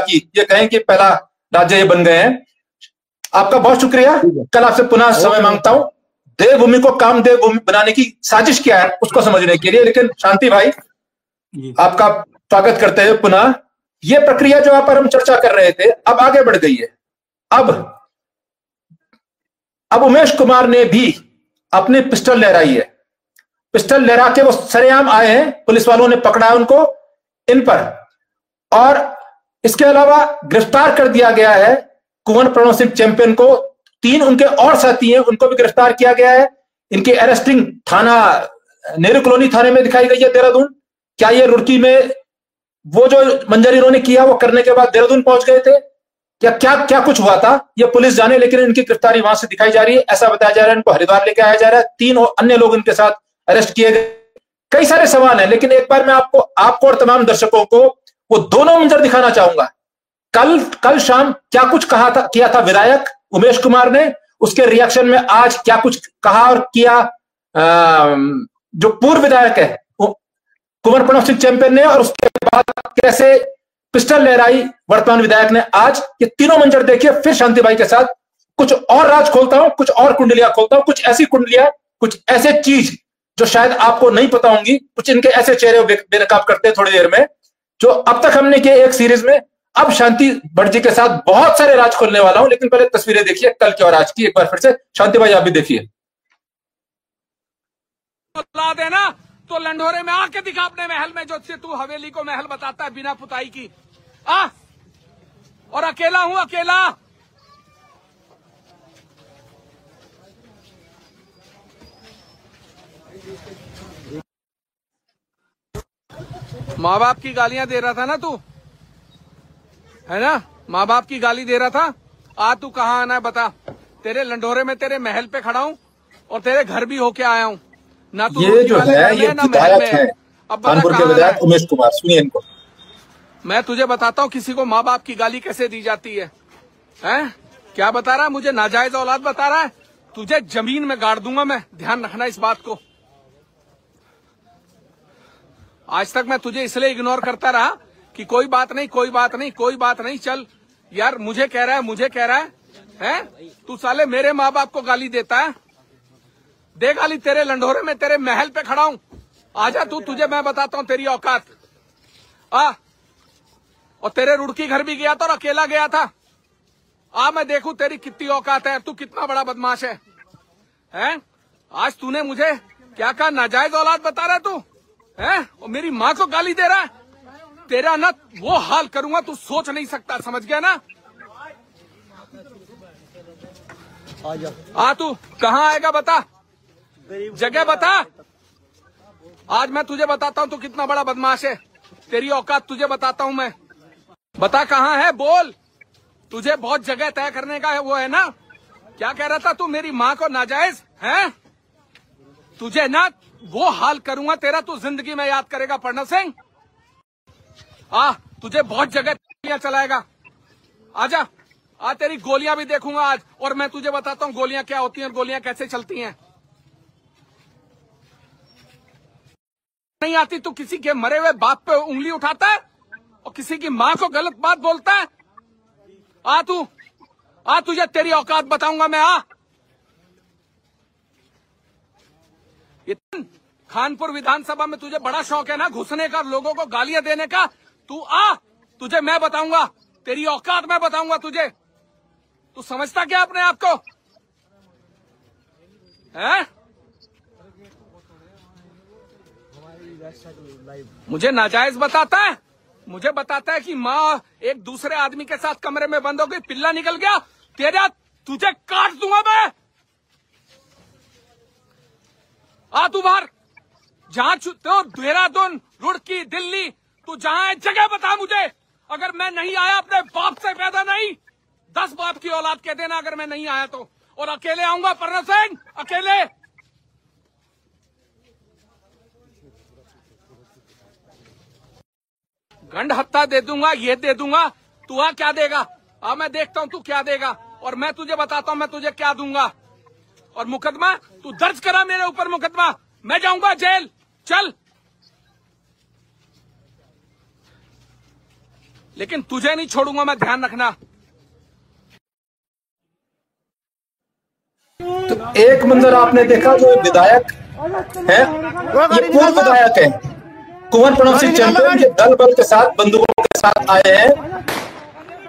ताकि ये कहें कि पहला राज्य ये बन गए हैं। आपका बहुत शुक्रिया। कल आपसे पुनः समय मांगता हूं। देवभूमि को कामदेव भूमि बनाने की साजिश क्या है उसको समझने के लिए। लेकिन शांति भाई, आपका स्वागत करते हुए पुनः, ये प्रक्रिया जो आप पर हम चर्चा कर रहे थे अब आगे बढ़ गई है। अब उमेश कुमार ने भी अपनी पिस्टल लहराई है। पिस्टल लहरा के वो सरेआम आए हैं, पुलिस वालों ने पकड़ा है उनको, इन पर। और इसके अलावा गिरफ्तार कर दिया गया है कुंवर प्रणव सिंह चैंपियन को। 3 उनके और साथी हैं, उनको भी गिरफ्तार किया गया है। इनकी अरेस्टिंग थाना नेहरू कॉलोनी थाने में दिखाई गई है, देहरादून। क्या ये रुड़की में वो जो मंजर इन्होंने किया वो करने के बाद देहरादून पहुंच गए थे? क्या कुछ हुआ था ये पुलिस जाने, लेकिन इनकी गिरफ्तारी वहां से दिखाई जा रही है। ऐसा बताया जा रहा है इनको हरिद्वार लेके आया जा रहा है। 3 अन्य लोग इनके साथ अरेस्ट किए गए। कई सारे सवाल हैं, लेकिन एक बार मैं आपको और तमाम दर्शकों को वो दोनों मंजर दिखाना चाहूंगा। कल शाम क्या कुछ किया था विधायक उमेश कुमार ने, उसके रिएक्शन में आज क्या कुछ कहा और किया जो पूर्व विधायक है कुंवर प्रणव सिंह चैंपियन ने, और उसके बाद कैसे पिस्टल लहराई वर्तमान विधायक ने आज। ये तीनों मंजर देखिए। फिर शांति भाई के साथ कुछ और राज खोलता हूं, कुछ और कुंडलियां खोलता हूं, कुछ ऐसी कुंडलियां, कुछ ऐसे चीज जो शायद आपको नहीं पता होंगी। कुछ इनके ऐसे चेहरे बेनकाब करते हैं थोड़ी देर में, जो अब तक हमने किए एक सीरीज में। अब शांति भट्ट जी के साथ बहुत सारे राज खोलने वाला हूं, लेकिन पहले तस्वीरें देखिए कल की और आज की एक बार फिर से। शांति भाई आप भी देखिए। ला देना तो लंढोरे में आके दिखा अपने महल में, जो तू हवेली को महल बताता है बिना पुताई की। और अकेला हूं, अकेला। माँ बाप की गालियां दे रहा था ना तू, है ना? माँ बाप की गाली दे रहा था। तू कहाँ आना है बता। तेरे लंढोरे में तेरे महल पे खड़ा हूं और तेरे घर भी होके आया हूं ना। तू ये जो है ये विधायक है कानपुर के विधायक उमेश कुमार, सुनिए इनको। मैं तुझे बताता हूँ किसी को माँ बाप की गाली कैसे दी जाती है। हैं? क्या बता रहा है? मुझे नाजायज औलाद बता रहा है। तुझे जमीन में गाड़ दूंगा मैं, ध्यान रखना इस बात को। आज तक मैं तुझे इसलिए इग्नोर करता रहा कि कोई बात नहीं, कोई बात नहीं, कोई बात नहीं, चल यार। मुझे कह रहा है, हैं? तू साले मेरे माँ बाप को गाली देता है। दे गाली, तेरे लंढोरे में तेरे महल पे खड़ा हूं। आजा तू, तुझे मैं बताता हूं तेरी औकात। और तेरे रुड़की घर भी गया था और अकेला गया था। मैं देखूं तेरी कितनी औकात है, तू कितना बड़ा बदमाश है। हैं? आज तूने मुझे क्या कहा? नाजायज औलाद बता रहा है तू, हैं? और मेरी माँ को गाली दे रहा है। तेरा ना वो हाल करूंगा तू सोच नहीं सकता, समझ गया ना? तू कहाँ आएगा बता, जगह बता। आज मैं तुझे बताता हूँ तू कितना बड़ा बदमाश है। तेरी औकात तुझे बताता हूँ मैं। बता कहाँ है, बोल। तुझे बहुत जगह तय करने का है, वो है ना? क्या कह रहा था तू? मेरी माँ को नाजायज है? तुझे ना वो हाल करूंगा तेरा, तू जिंदगी में याद करेगा प्रणव सिंह। तुझे बहुत जगह चलाएगा। आजा, तेरी गोलियां भी देखूंगा आज। और मैं तुझे बताता हूँ गोलियां क्या होती हैं और गोलियां कैसे चलती हैं। नहीं आती तू किसी के मरे हुए बाप पे उंगली उठाता है और किसी की माँ को गलत बात बोलता है। तुझे तेरी औकात बताऊंगा मैं। खानपुर विधानसभा में तुझे बड़ा शौक है ना घुसने का, लोगों को गालियां देने का। तुझे मैं बताऊंगा, तेरी औकात मैं बताऊंगा तुझे। तू समझता क्या अपने आप को है? मुझे नाजायज बताता है, मुझे बताता है कि माँ एक दूसरे आदमी के साथ कमरे में बंद हो गई, पिल्ला निकल गया तेरा, तुझे काट दूंगा मैं। तू बाहर जहां तो देहरादून, रुड़की, दिल्ली, तू जहां है जगह बता मुझे। अगर मैं नहीं आया, अपने बाप से पैदा नहीं, 10 बाप की औलाद कह देना अगर मैं नहीं आया तो। और अकेले आऊंगा प्रणव सिंह, अकेले। गंड हत्ता दे दूंगा, ये दे दूंगा। तू क्या देगा? मैं देखता हूं तू क्या देगा और मैं तुझे बताता हूं मैं तुझे क्या दूंगा। और मुकदमा तू दर्ज करा मेरे ऊपर, मुकदमा। मैं जाऊंगा जेल, चल। लेकिन तुझे नहीं छोड़ूंगा मैं, ध्यान रखना। तो एक मंजर आपने देखा, जो विधायक है, ये पूर्व विधायक है, कुंवर प्रणव सिंह चैंपियन, के दल बल के साथ, बंदूकों के साथ आए हैं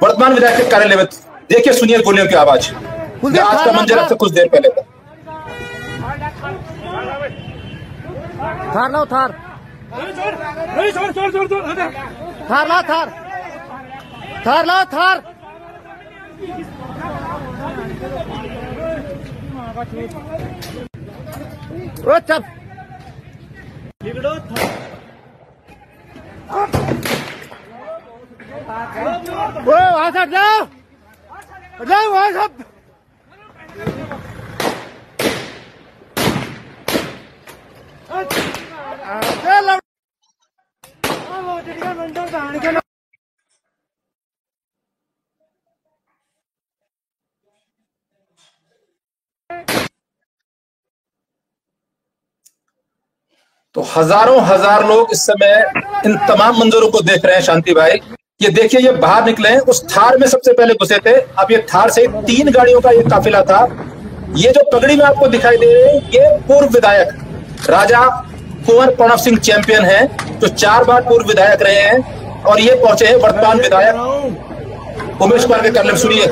वर्तमान विधायक के कार्यालय में। देखिए, सुनिए गोलियों की आवाज। ये आज का मंजर अब से कुछ देर पहले था। थार लाओ, थार थार लाओ, थार थार लाओ, थार। ओ चल, वहां से जाओ, जाओ वहां से। तो हजारों हजार लोग इस समय इन तमाम मंजरों को देख रहे हैं। शांति भाई, ये देखिए, ये बाहर निकले हैं, उस थार में सबसे पहले घुसे थे। अब ये थार से 3 गाड़ियों का ये काफिला था। ये जो पगड़ी में आपको दिखाई दे रहे हैं, ये पूर्व विधायक राजा कुंवर प्रणव सिंह चैंपियन हैं, जो 4 बार पूर्व विधायक रहे हैं, और ये पहुंचे हैं वर्तमान विधायक उमेश कुमार के कार्यालय। सुनिए।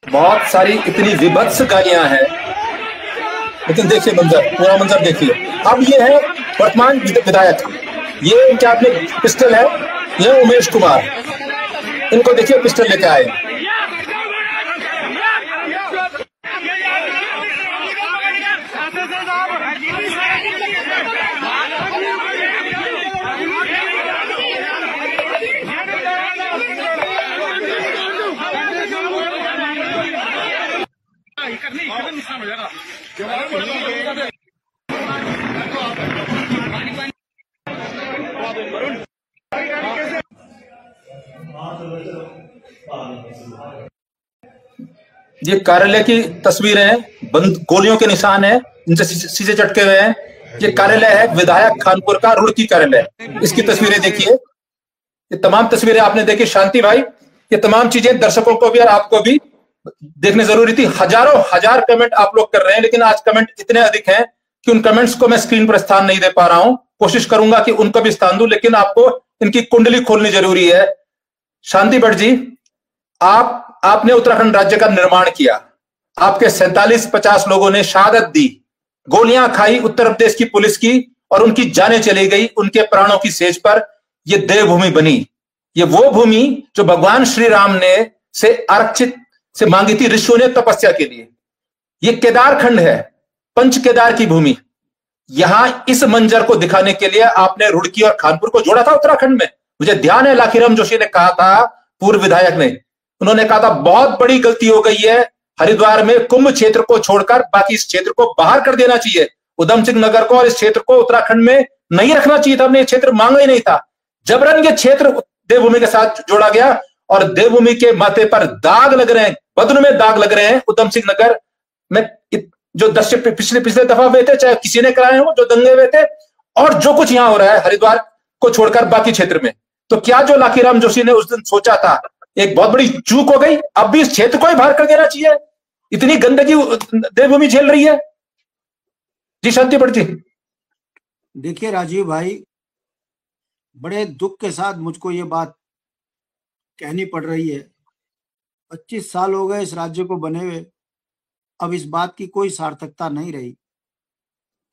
बहुत सारी इतनी विभत्स गाड़ियां हैं, लेकिन देखिए मंजर, पूरा मंजर देखिए। अब ये है वर्तमान विधायक, ये इनके हाथ में पिस्टल है, ये उमेश कुमार, इनको देखिए पिस्टल लेके आए। ये कार्यालय की तस्वीरें हैं, बंद गोलियों के निशान हैं, इनसे शीशे चटके हुए हैं। ये कार्यालय है विधायक खानपुर का, रुड़की कार्यालय। इसकी तस्वीरें देखिए, ये तमाम तस्वीरें आपने देखी। शांति भाई, ये तमाम चीजें दर्शकों को भी और आपको भी देखने जरूरी थी। हजारों हजार कमेंट आप लोग कर रहे हैं, लेकिन आज कमेंट इतने अधिक हैं कि उन कमेंट्स को मैं स्क्रीन पर स्थान नहीं दे पा रहा हूं। कोशिश करूंगा कि उनको भी स्थान दूं, लेकिन आपको इनकी कुंडली खोलनी जरूरी है। शांति भट्ट जी, आपने उत्तराखंड राज्य का निर्माण किया, आपके 47-50 लोगों ने शहादत दी, गोलियां खाई उत्तर प्रदेश की पुलिस की, और उनकी जानें चली गई उनके प्राणों की सेज पर। यह देवभूमि बनी। ये वो भूमि जो भगवान श्री राम ने से आरक्षित से मांगी थी ऋषियों ने तपस्या के लिए। ये केदार खंड है, पंच केदार की भूमि। यहां इस मंजर को दिखाने के लिए आपने रुड़की और खानपुर को जोड़ा था उत्तराखंड में। मुझे ध्यान है लाखीराम जोशी ने कहा था, पूर्व विधायक ने, उन्होंने कहा था बहुत बड़ी गलती हो गई है, हरिद्वार में कुंभ क्षेत्र को छोड़कर बाकी इस क्षेत्र को बाहर कर देना चाहिए। उधम सिंह नगर को और इस क्षेत्र को उत्तराखंड में नहीं रखना चाहिए था, हमने ये क्षेत्र मांगा ही नहीं था। जबरन ये क्षेत्र देवभूमि के साथ जोड़ा गया, और देवभूमि के माथे पर दाग लग रहे हैं, बदन में दाग लग रहे हैं। उधम सिंह नगर में जो पिछले दफा हुए थे, चाहे किसी ने कराए हो, जो दंगे हुए थे, और जो कुछ यहां हो रहा है हरिद्वार को छोड़कर बाकी क्षेत्र में, तो क्या जो लाखीराम जोशी ने उस दिन सोचा था, एक बहुत बड़ी चूक हो गई। अब भी इस क्षेत्र को ही बाहर कर देना चाहिए। इतनी गंदगी देवभूमि झेल रही है। जी शांति भट्ट जी। देखिए राजीव भाई, बड़े दुख के साथ मुझको ये बात कहनी पड़ रही है। 25 साल हो गए इस राज्य को बने हुए, अब इस बात की कोई सार्थकता नहीं रही।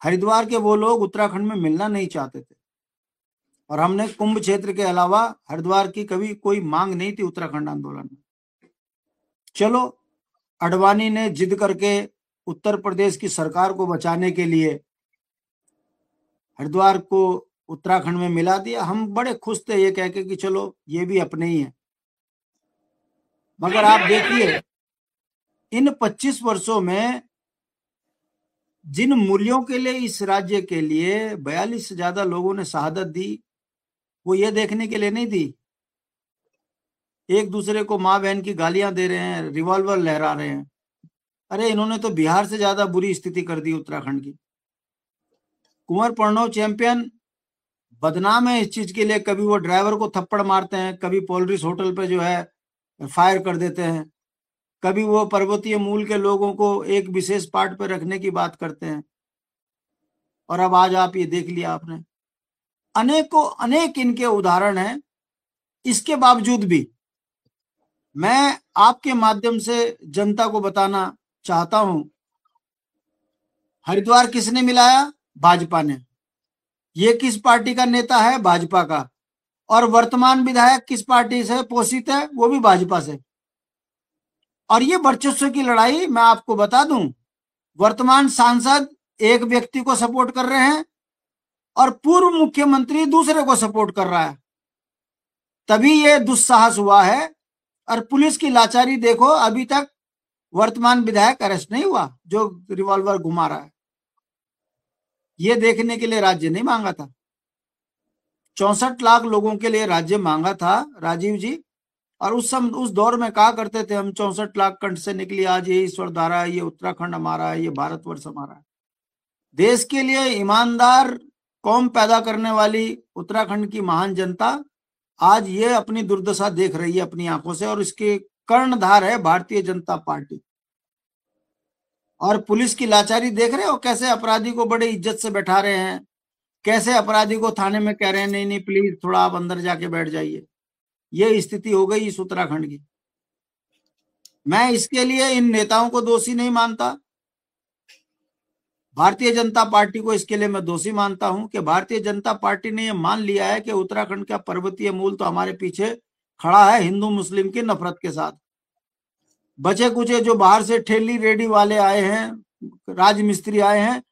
हरिद्वार के वो लोग उत्तराखंड में मिलना नहीं चाहते थे, और हमने कुंभ क्षेत्र के अलावा हरिद्वार की कभी कोई मांग नहीं थी उत्तराखंड आंदोलन में। चलो, अडवाणी ने जिद करके उत्तर प्रदेश की सरकार को बचाने के लिए हरिद्वार को उत्तराखंड में मिला दिया। हम बड़े खुश थे ये कह के कि चलो ये भी अपने ही है। मगर आप देखिए, इन 25 वर्षों में जिन मूल्यों के लिए इस राज्य के लिए 42 से ज्यादा लोगों ने शहादत दी, वो ये देखने के लिए नहीं दी एक दूसरे को माँ बहन की गालियां दे रहे हैं, रिवॉल्वर लहरा रहे हैं। अरे इन्होंने तो बिहार से ज्यादा बुरी स्थिति कर दी उत्तराखंड की। कुंवर प्रणव चैंपियन बदनाम है इस चीज के लिए, कभी वो ड्राइवर को थप्पड़ मारते हैं, कभी पोलरिस होटल पे जो है फायर कर देते हैं, कभी वो पर्वतीय मूल के लोगों को एक विशेष पार्ट पे रखने की बात करते हैं। और अब आज आप ये देख लिया आपने, अनेक इनके उदाहरण हैं। इसके बावजूद भी मैं आपके माध्यम से जनता को बताना चाहता हूं, हरिद्वार किसने मिलाया? भाजपा ने। ये किस पार्टी का नेता है? भाजपा का। और वर्तमान विधायक किस पार्टी से पोषित है? वो भी भाजपा से। और ये वर्चस्व की लड़ाई मैं आपको बता दूं, वर्तमान सांसद एक व्यक्ति को सपोर्ट कर रहे हैं और पूर्व मुख्यमंत्री दूसरे को सपोर्ट कर रहा है, तभी ये दुस्साहस हुआ है। और पुलिस की लाचारी देखो, अभी तक वर्तमान विधायक अरेस्ट नहीं हुआ जो रिवॉल्वर घुमा रहा है। ये देखने के लिए राज्य नहीं मांगा था, 64 लाख लोगों के लिए राज्य मांगा था राजीव जी। और उस दौर में कहा करते थे हम 64 लाख कंठ से निकली आज ये ईश्वर धारा है, ये उत्तराखंड हमारा है, ये भारतवर्ष हमारा है। देश के लिए ईमानदार कौम पैदा करने वाली उत्तराखंड की महान जनता आज ये अपनी दुर्दशा देख रही है अपनी आंखों से, और इसके कर्णधार है भारतीय जनता पार्टी। और पुलिस की लाचारी देख रहे हो, कैसे अपराधी को बड़े इज्जत से बैठा रहे हैं, कैसे अपराधी को थाने में कह रहे हैं नहीं नहीं प्लीज थोड़ा आप अंदर जाके बैठ जाइए। ये स्थिति हो गई इस उत्तराखंड की। मैं इसके लिए इन नेताओं को दोषी नहीं मानता, भारतीय जनता पार्टी को इसके लिए मैं दोषी मानता हूं कि भारतीय जनता पार्टी ने यह मान लिया है कि उत्तराखंड का पर्वतीय मूल तो हमारे पीछे खड़ा है हिंदू मुस्लिम की नफरत के साथ। बचे कुचे जो बाहर से ठेली रेडी वाले आए हैं, राजमिस्त्री आए हैं,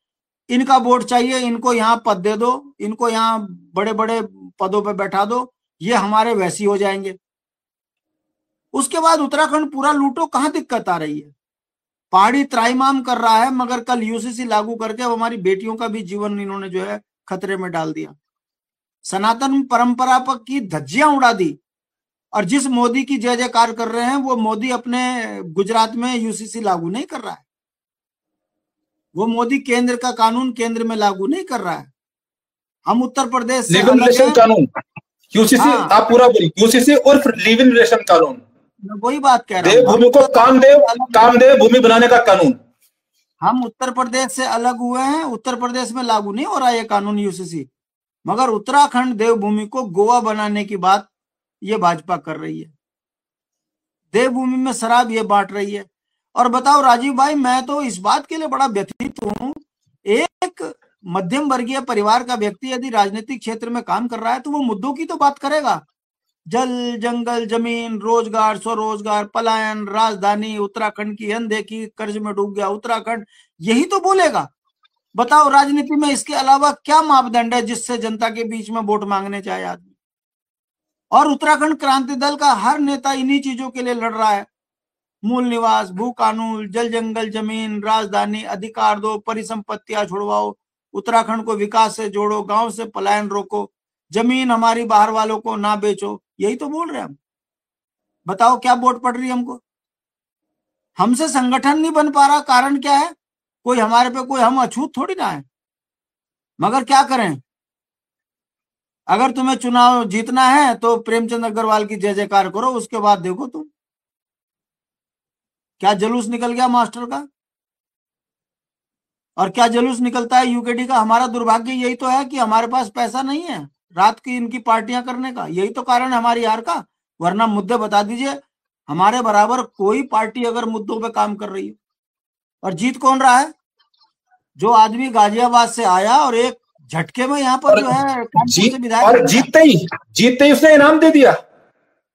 इनका वोट चाहिए, इनको यहाँ पद दे दो, इनको यहाँ बड़े बड़े पदों पे बैठा दो, ये हमारे वैसी हो जाएंगे। उसके बाद उत्तराखंड पूरा लूटो, कहाँ दिक्कत आ रही है? पहाड़ी त्राइमाम कर रहा है, मगर कल यूसीसी लागू करके अब हमारी बेटियों का भी जीवन इन्होंने जो है खतरे में डाल दिया। सनातन परंपरा पर की धज्जियां उड़ा दी। और जिस मोदी की जय जयकार कर रहे हैं वो मोदी अपने गुजरात में यूसीसी लागू नहीं कर रहा है, वो मोदी केंद्र का कानून केंद्र में लागू नहीं कर रहा है। हम उत्तर प्रदेश से लिव इन रिलेशन कानून, यूसीसी हाँ, आप पूरा बोलिए, यूसीसी और फिर लिव इन रिलेशन कानून, मैं वही बात कह रहा हूँ। देवभूमि को कामदेव भूमि बनाने का कानून। हम उत्तर प्रदेश से अलग हुए हैं, उत्तर प्रदेश में लागू नहीं हो रहा ये कानून यूसीसी, मगर उत्तराखंड देवभूमि को गोवा बनाने की बात ये भाजपा कर रही है, देवभूमि में शराब ये बांट रही है। और बताओ राजीव भाई, मैं तो इस बात के लिए बड़ा व्यथित हूं, एक मध्यम वर्गीय परिवार का व्यक्ति यदि राजनीतिक क्षेत्र में काम कर रहा है तो वो मुद्दों की तो बात करेगा, जल जंगल जमीन रोजगार स्वरोजगार पलायन राजधानी उत्तराखंड की अनदेखी कर्ज में डूब गया उत्तराखंड, यही तो बोलेगा। बताओ राजनीति में इसके अलावा क्या मापदंड है जिससे जनता के बीच में वोट मांगने चाहे आदमी? और उत्तराखंड क्रांति दल का हर नेता इन्हीं चीजों के लिए लड़ रहा है, मूल निवास भू कानून जल जंगल जमीन राजधानी अधिकार दो परिसंपत्तियां छुड़वाओ उत्तराखंड को विकास से जोड़ो गांव से पलायन रोको जमीन हमारी बाहर वालों को ना बेचो, यही तो बोल रहे हैं हम। बताओ क्या वोट पड़ रही है हमको? हमसे संगठन नहीं बन पा रहा, कारण क्या है? कोई हमारे पे कोई हम अछूत थोड़ी ना है, मगर क्या करें, अगर तुम्हें चुनाव जीतना है तो प्रेमचंद अग्रवाल की जय जयकार करो, उसके बाद देखो तुम क्या जलूस निकल गया मास्टर का और क्या जलूस निकलता है यूकेडी का। हमारा दुर्भाग्य यही तो है कि हमारे पास पैसा नहीं है रात की इनकी पार्टियां करने का, यही तो कारण है हमारी हार का। वरना मुद्दे बता दीजिए, हमारे बराबर कोई पार्टी अगर मुद्दों पे काम कर रही है। और जीत कौन रहा है? जो आदमी गाजियाबाद से आया और एक झटके में यहाँ पर जो है और जीतते ही उसने इनाम दे दिया,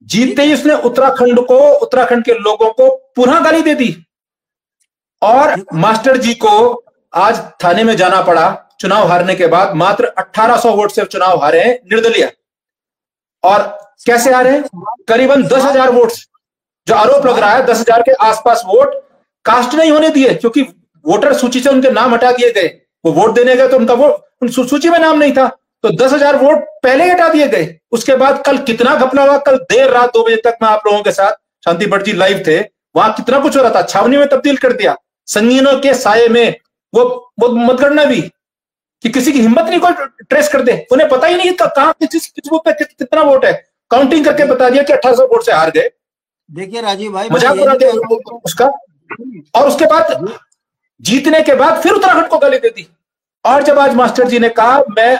जीतते ही उसने उत्तराखंड के लोगों को पुनः गाली दे दी। और मास्टर जी को आज थाने में जाना पड़ा चुनाव हारने के बाद, मात्र 1800 वोट से चुनाव हारे हैं निर्दलीय। और कैसे हारे हैं? करीबन 10,000 वोट, जो आरोप लग रहा है 10,000 के आसपास वोट कास्ट नहीं होने दिए, क्योंकि वोटर सूची से उनके नाम हटा दिए गए, वो वोट देने गए तो उनका वो सूची में नाम नहीं था, तो 10,000 वोट पहले ही हटा दिए गए। उसके बाद कल कितना घपला हुआ, कल देर रात 2 बजे तक मैं आप लोगों के साथ, शांति भट्ट जी लाइव थे, वहां कितना कुछ हो रहा था। छावनी में तब्दील कर दिया, संगीनों के साये में, वो मतगणना भी कि किसी की हिम्मत नहीं कोई ट्रेस कर दे, उन्हें पता ही नहीं कहां किस बूथ पे कितना वोट है, काउंटिंग करके बता दिया कि 1800 वोट से हार गए। देखिए राजीव भाई, मजाक उड़ा दिया उसका, और उसके बाद जीतने के बाद फिर उत्तराखंड को गाली दे दी। और जब आज मास्टर जी ने कहा मैं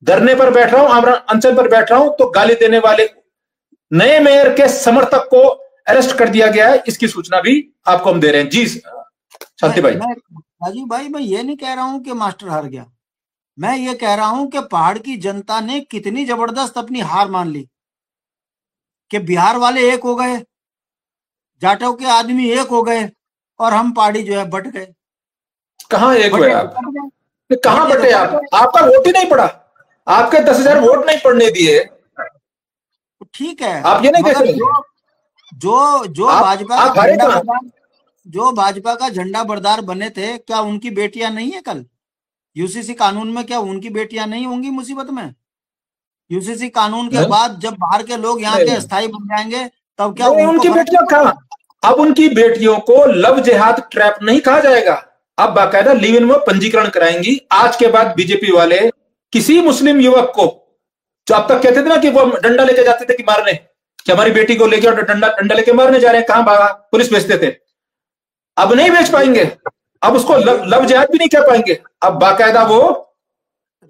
धरने पर बैठ रहा हूं, अनशन पर बैठ रहा हूं, तो गाली देने वाले नए मेयर के समर्थक को अरेस्ट कर दिया गया है, इसकी सूचना भी आपको हम दे रहे हैं। जी शांति भाई। राजीव भाई, मैं ये नहीं कह रहा हूं कि मास्टर हार गया, मैं ये कह रहा हूं कि पहाड़ की जनता ने कितनी जबरदस्त अपनी हार मान ली कि बिहार वाले एक हो गए, जाटव के आदमी एक हो गए, और हम पहाड़ी जो है बट गए। कहां एक हुए आप? कहां बटे आप? आपका वोट ही नहीं पड़ा, आपके 10,000 वोट नहीं पड़ने दिए। ठीक है, आप ये नहीं देख रहे? जो भाजपा का झंडा बरदार बने थे, क्या उनकी बेटियां नहीं है कल यूसीसी कानून में? क्या उनकी बेटियां नहीं होंगी मुसीबत में? यूसीसी कानून के बाद जब बाहर के लोग यहाँ के अस्थायी बन जाएंगे, तब क्या उनकी बेटियां कहां? अब उनकी बेटियों को लव जिहाद ट्रैप नहीं कहा जाएगा, अब बाकायदा लिव इन में पंजीकरण कराएंगी। आज के बाद बीजेपी वाले किसी मुस्लिम युवक को, जो अब तक कहते थे ना कि वो डंडा लेके जाते थे कि मारने, कि हमारी बेटी को लेके और डंडा लेके मारने जा रहे हैं, कहां भागा, पुलिस भेजते थे, अब नहीं बेच पाएंगे, अब उसको लव जिहाद भी नहीं कह पाएंगे। अब बाकायदा वो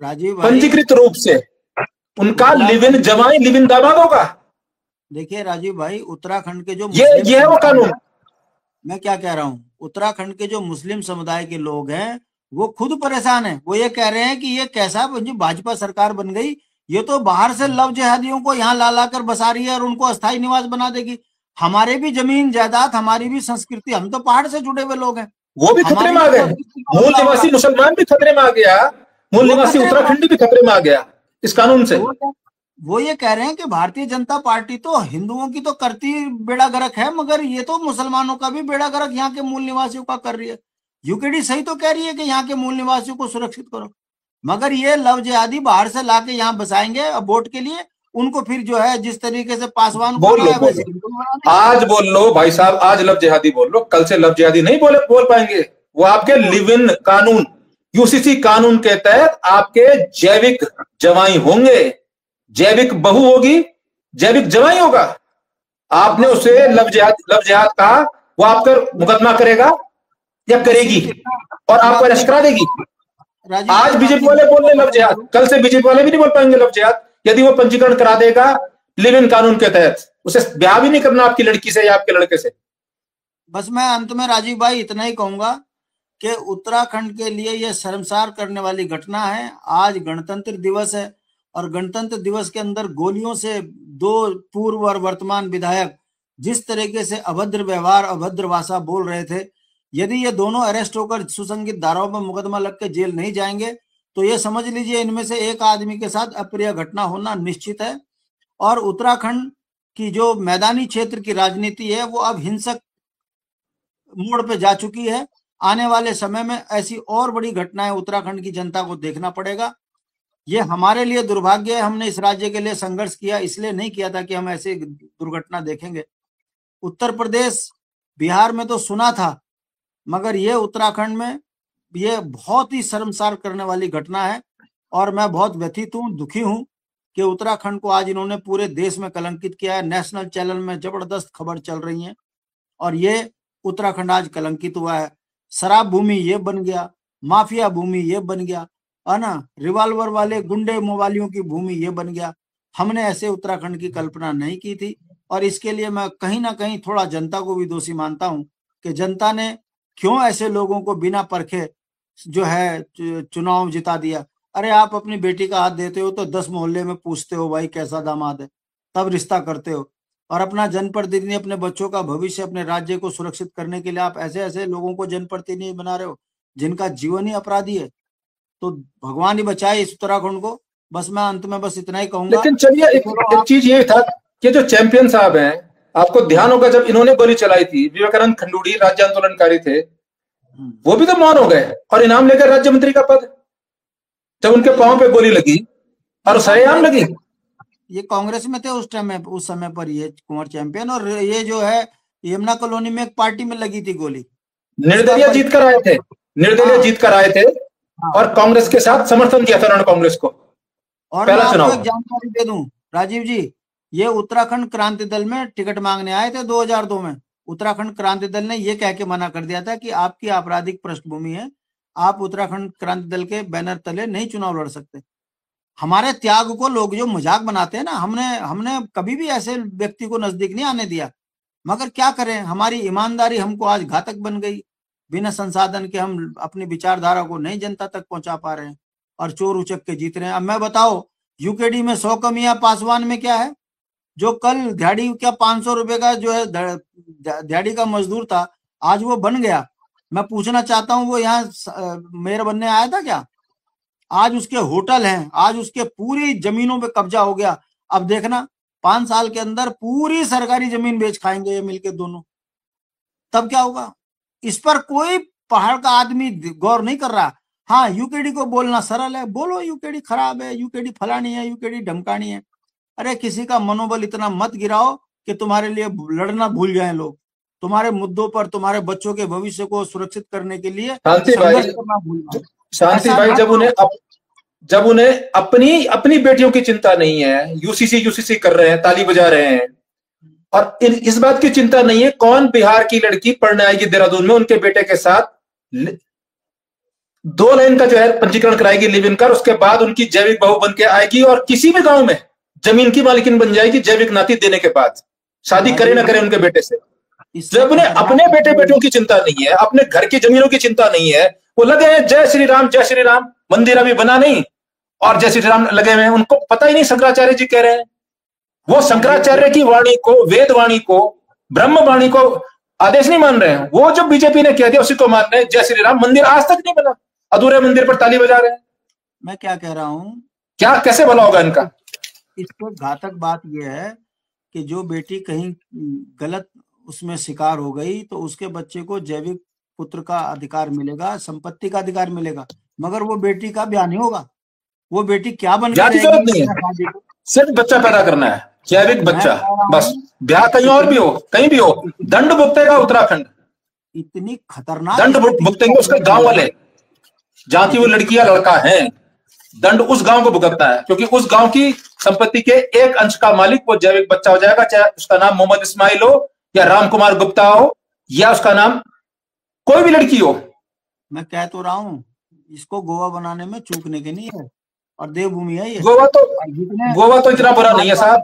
राजीव पंजीकृत रूप से उनका लिव इन जमाई, लिव इन दामाद होगा। देखिए राजीव भाई, उत्तराखंड के जो ये है वो कानून। मैं क्या कह रहा हूँ, उत्तराखंड के जो मुस्लिम समुदाय के लोग हैं वो खुद परेशान हैं। वो ये कह रहे हैं कि ये कैसा भाजपा सरकार बन गई, ये तो बाहर से लव जिहादियों को यहाँ ला ला कर बसा रही है और उनको अस्थायी निवास बना देगी। हमारे भी जमीन जायदाद, हमारी भी संस्कृति, हम तो पहाड़ से जुड़े हुए लोग हैं, वो भी खतरे में आ गए। मूल निवासी मुसलमान भी खतरे में आ गया, मूल निवासी उत्तराखंडी भी खतरे में आ गया इस कानून से। वो ये कह रहे हैं कि भारतीय जनता पार्टी तो हिंदुओं की तो करती बेड़ा गर्क है, मगर ये तो मुसलमानों का भी बेड़ा गर्क यहाँ के मूल निवासियों का कर रही है। यूकेडी सही तो कह रही है कि यहाँ के मूल निवासियों को सुरक्षित करो, मगर ये लव जिहादी बाहर से लाके यहाँ बसाएंगे वोट के लिए, उनको फिर जो है जिस तरीके से पासवान बोल लो, आज बोल लो भाई साहब, आज लव जिहादी बोल लो, कल से लव जिहादी नहीं बोल पाएंगे। वो आपके लिव इन कानून, यूसीसी कानून के तहत आपके जैविक जवाई होंगे, जैविक बहू होगी, जैविक जवाई होगा। आपने उसे लव जिहाद कहा, वो आप पर मुकदमा करेगा या करेगी और आपको अरेस्ट करा देगी। आज बीजेपी वाले बोल रहे लव जिहाद, कल से बीजेपी वाले भी नहीं बोल पाएंगे लव जिहाद, यदि वो पंजीकरण करा देगा लिव इन कानून के तहत। उसे ब्याह भी नहीं करना आपकी लड़की से या आपके लड़के से। बस मैं अंत में राजीव भाई इतना ही कहूंगा कि उत्तराखंड के लिए यह शर्मसार करने वाली घटना है। आज गणतंत्र दिवस है और गणतंत्र दिवस के अंदर गोलियों से 2 पूर्व और वर्तमान विधायक जिस तरीके से अभद्र व्यवहार, अभद्र भाषा बोल रहे थे, यदि ये दोनों अरेस्ट होकर सुसंगित धाराओं में मुकदमा लग के जेल नहीं जाएंगे तो ये समझ लीजिए इनमें से एक आदमी के साथ अप्रिय घटना होना निश्चित है। और उत्तराखंड की जो मैदानी क्षेत्र की राजनीति है वो अब हिंसक मोड़ पे जा चुकी है। आने वाले समय में ऐसी और बड़ी घटनाएं उत्तराखंड की जनता को देखना पड़ेगा। ये हमारे लिए दुर्भाग्य है, हमने इस राज्य के लिए संघर्ष किया, इसलिए नहीं किया था कि हम ऐसी दुर्घटना देखेंगे। उत्तर प्रदेश, बिहार में तो सुना था, मगर ये उत्तराखंड में ये बहुत ही शर्मसार करने वाली घटना है। और मैं बहुत व्यथित हूँ, दुखी हूँ कि उत्तराखंड को आज इन्होंने पूरे देश में कलंकित किया है। नेशनल चैनल में जबरदस्त खबर चल रही है और ये उत्तराखंड आज कलंकित हुआ है। शराब भूमि ये बन गया, माफिया भूमि ये बन गया, है ना, रिवॉल्वर वाले गुंडे मवालियों की भूमि ये बन गया। हमने ऐसे उत्तराखंड की कल्पना नहीं की थी और इसके लिए मैं कहीं ना कहीं थोड़ा जनता को भी दोषी मानता हूं कि जनता ने क्यों ऐसे लोगों को बिना परखे जो है चुनाव जिता दिया। अरे आप अपनी बेटी का हाथ देते हो तो 10 मोहल्ले में पूछते हो भाई कैसा दामाद है, तब रिश्ता करते हो। और अपना जनप्रतिनिधि, अपने बच्चों का भविष्य, अपने राज्य को सुरक्षित करने के लिए आप ऐसे ऐसे लोगों को जनप्रतिनिधि बना रहे हो जिनका जीवन ही अपराधी है। तो भगवान ही बचाए इस उत्तराखंड को। बस मैं अंत में बस इतना ही कहूंगा। लेकिन चलिए एक चीज ये था कि जो चैंपियन साहब हैं, आपको ध्यान होगा जब इन्होंने गोली चलाई थी, विवेकानंद खंडूड़ी राज्य आंदोलनकारी थे, वो भी तो मौन हो गए और इनाम लेकर राज्य मंत्री का पद, जब उनके पांव पे गोली लगी और सरेआम लगी। ये कांग्रेस में थे उस टाइम में, उस समय पर ये कुंवर चैंपियन, और ये जो है यमुना कॉलोनी में एक पार्टी में लगी थी गोली। निर्दलीय जीत कर आए थे, निर्दलीय जीत कर आए थे और कांग्रेस के साथ समर्थन किया था उन्होंने कांग्रेस को। और पहला मैं चुनाव आपको एक जानकारी दे दूं राजीव जी, ये उत्तराखंड क्रांति दल में टिकट मांगने आए थे 2002 में। उत्तराखंड क्रांति दल ने ये कह के मना कर दिया था कि आपकी आपराधिक पृष्ठभूमि है, आप उत्तराखंड क्रांति दल के बैनर तले नहीं चुनाव लड़ सकते। हमारे त्याग को लोग जो मजाक बनाते हैं ना, हमने कभी भी ऐसे व्यक्ति को नजदीक नहीं आने दिया, मगर क्या करें, हमारी ईमानदारी हमको आज घातक बन गई। बिना संसाधन के हम अपनी विचारधारा को नहीं जनता तक पहुंचा पा रहे हैं और चोर उचक के जीत रहे हैं। अब मैं बताओ, यूकेडी में 100 कमियां, पासवान में क्या है? जो कल दिहाड़ी क्या 500 रुपए का जो है दिहाड़ी का मजदूर था, आज वो बन गया। मैं पूछना चाहता हूं, वो यहाँ मेयर बनने आया था क्या? आज उसके होटल हैं, आज उसके पूरी जमीनों पे कब्जा हो गया। अब देखना 5 साल के अंदर पूरी सरकारी जमीन बेच खाएंगे ये मिलके दोनों, तब क्या होगा? इस पर कोई पहाड़ का आदमी गौर नहीं कर रहा। हाँ, यूकेडी को बोलना सरल है, बोलो यूकेडी खराब है, यूकेडी फलानी है, यूकेडी ढमकानी है। अरे किसी का मनोबल इतना मत गिराओ कि तुम्हारे लिए लड़ना भूल जाएं लोग, तुम्हारे मुद्दों पर, तुम्हारे बच्चों के भविष्य को सुरक्षित करने के लिए संघर्ष करना भूल जाओ। शांति भाई, जब उन्हें अपनी बेटियों की चिंता नहीं है, यूसीसी कर रहे हैं, ताली बजा रहे हैं, और इस बात की चिंता नहीं है कौन बिहार की लड़की पढ़ने आएगी देहरादून में उनके बेटे के साथ 2 लाइन का जो है पंजीकरण कराएगी लिव इन कर, उसके बाद उनकी जैविक बहू बन के आएगी और किसी भी गांव में जमीन की मालिकिन बन जाएगी जैविक नाती देने के बाद, शादी करे ना करे उनके बेटे से। जब उन्हें अपने बेटे बेटियों की चिंता नहीं है, अपने घर की जमीनों की चिंता नहीं है, वो लगे हैं जय श्री राम, मंदिर अभी बना नहीं और जय श्री राम लगे हुए हैं। उनको पता ही नहीं शंकराचार्य जी कह रहे हैं, वो शंकराचार्य की वाणी को, वेद वाणी को, ब्रह्म वाणी को आदेश नहीं मान रहे हैं। वो जो बीजेपी ने कह दिया उसी को मान रहे हैं। जय श्री राम मंदिर आज तक नहीं बना, अधूरे मंदिर पर ताली बजा रहे हैं। मैं क्या कह रहा हूं, क्या कैसे भला होगा इनका? इसको घातक बात यह है कि जो बेटी कहीं गलत उसमें शिकार हो गई तो उसके बच्चे को जैविक पुत्र का अधिकार मिलेगा, संपत्ति का अधिकार मिलेगा, मगर वो बेटी का ब्याह नहीं होगा। वो बेटी क्या बन गई? सिर्फ बच्चा पैदा करना है, जैविक बच्चा, बस। ब्याह कहीं और भी हो, कहीं भी हो, दंड भुगतेगा उत्तराखंड। इतनी खतरनाक दंड भुगतेंगे उसके गांव वाले, जहां की वो लड़कियां लड़का है। दंड उस गांव को भुगतना है, क्योंकि उस गांव की संपत्ति के एक अंश का मालिक वो जैविक बच्चा हो जाएगा, चाहे उसका नाम मोहम्मद इस्माइल हो या राम कुमार गुप्ता हो या उसका नाम कोई भी लड़की हो। मैं कह तो रहा हूं, इसको गोवा बनाने में चूकने के नहीं है, और देवभूमि है ये। गोवा तो इतना बुरा नहीं है साहब।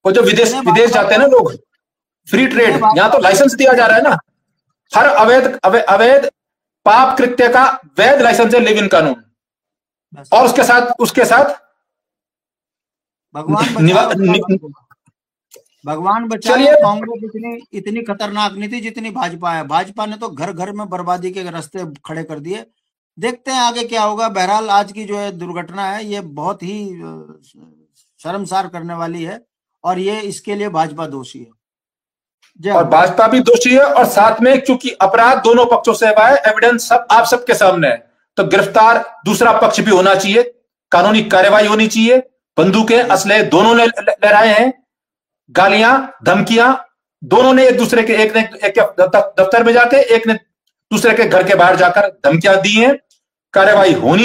वो जो विदेश जाते हैं ना लोग, फ्री ट्रेड, यहाँ तो लाइसेंस दिया जा रहा है ना, हर अवैध पाप कृत्य का वैध लाइसेंस है लिव इन कानून। और उसके साथ भगवान बचाए, कांग्रेस इतनी खतरनाक नहीं थी जितनी भाजपा है। भाजपा ने तो घर घर में बर्बादी के रास्ते खड़े कर दिए। देखते हैं आगे क्या होगा। बहरहाल आज की जो है दुर्घटना है ये बहुत ही शर्मसार करने वाली है, और ये इसके लिए भाजपा दोषी है, और भाजपा भी दोषी है। और साथ में क्योंकि अपराध दोनों पक्षों से हुआ है, एविडेंस सब आप सबके सामने है, तो गिरफ्तार दूसरा पक्ष भी होना चाहिए, कानूनी कार्रवाई होनी चाहिए। बंदूकें, असले दोनों ने लहराए हैं, गालियां, धमकियां दोनों ने एक दूसरे के, एक ने एक दफ्तर में जाके, एक ने दूसरे के घर के बाहर जाकर धमकियां दी हैं। कार्रवाई होनी चाहिए।